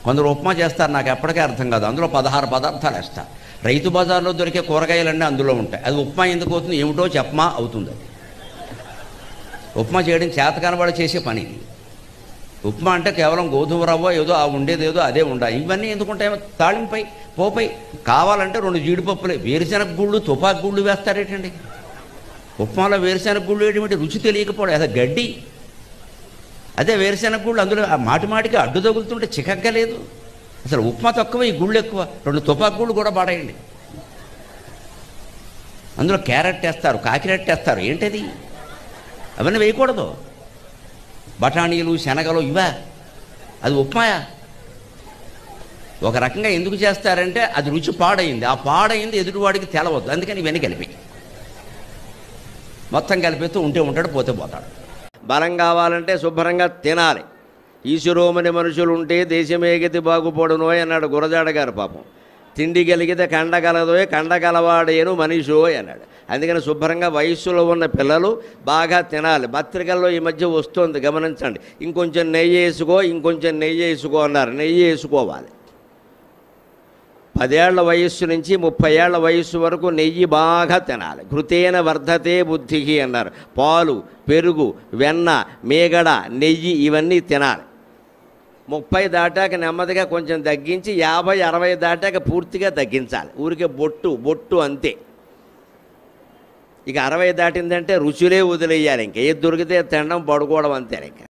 కొందరు ఉప్మా చేస్తారు, నాకు ఎప్పటికీ అర్థం కాదు. అందులో 16 పదార్థాలు వేస్తారు. రైతు బజార్లో దొరికే కూరగాయలన్నీ అందులో ఉంటాయి. అది ఉప్మా ఎందుకు అవుతుంది ఏమిటో చెప్పమా అవుతుంది. అది ఉప్మా చేయడం చేతకాని వాడు చేసే పని. ఉప్మా అంటే కేవలం గోధుమ రవ్వ ఏదో ఆ ఉండేది ఏదో అదే ఉండాలి. ఇవన్నీ ఎందుకుంటాయో తాళింపై పోపై కావాలంటే 2 జీడిపప్పులే, వేరుశెనగ గుళ్ళు తుపాకు గుళ్ళు వేస్తారేటండి. ఉప్మాలో వేరుశెనగ గుళ్ళు ఏంటి రుచి తెలియకపోవడం, అదే గడ్డి. అదే వేరుశెనగ గుళ్ళు అందులో ఆ మాటికి అడ్డు తగులుతుంటే చికగ్గా లేదు. అసలు ఉప్మా తక్కువ, ఈ గుళ్ళు ఎక్కువ. 2 తుపాకు గుళ్ళు కూడా పాడేయండి. అందులో క్యారెట్ వేస్తారు, కాకిరెట్ వేస్తారు. ఏంటది? అవన్నీ వేయకూడదు. బఠానీలు శనగలు ఇవా, అది ఉప్మాయా? ఒక రకంగా ఎందుకు చేస్తారంటే అది రుచి పాడైంది. ఆ పాడైంది ఎదుటివాడికి తెలవద్దు, అందుకని ఇవన్నీ కలిపి మొత్తం కలిపిస్తూ ఉంటే ఉంటాడు, పోతే పోతాడు. బలం కావాలంటే శుభ్రంగా తినాలి. ఈశ్వరోమని మనుషులు ఉంటే దేశమేగతి బాగుపడునోయ్ అన్నాడు గురజాడ గారు. పాపం తిండి కలిగితే కండగలదోయ్, కండగలవాడేను మనిషోయ్ అన్నాడు. అందుకని శుభ్రంగా వయస్సులో ఉన్న పిల్లలు బాగా తినాలి. పత్రికల్లో ఈ మధ్య వస్తుంది, గమనించండి. ఇంకొంచెం నెయ్యి వేసుకో, ఇంకొంచెం నెయ్యి వేసుకో అన్నారు. నెయ్యి వేసుకోవాలి. 10 ఏళ్ల వయస్సు నుంచి 30 ఏళ్ల వయస్సు వరకు నెయ్యి బాగా తినాలి. ఘృతేన వర్ధతే బుద్ధి అన్నారు. పాలు, పెరుగు, వెన్న, మేగడ, నెయ్యి ఇవన్నీ తినాలి. 30 దాటాక నెమ్మదిగా కొంచెం తగ్గించి 50, 60 దాటాక పూర్తిగా తగ్గించాలి. ఊరికే బొట్టు అంతే. ఇక 60 దాటిందంటే రుచులే వదిలేయాలి. ఇంక ఏది దొరికితే తినడం, పడుకోవడం అంతే. ఇంకా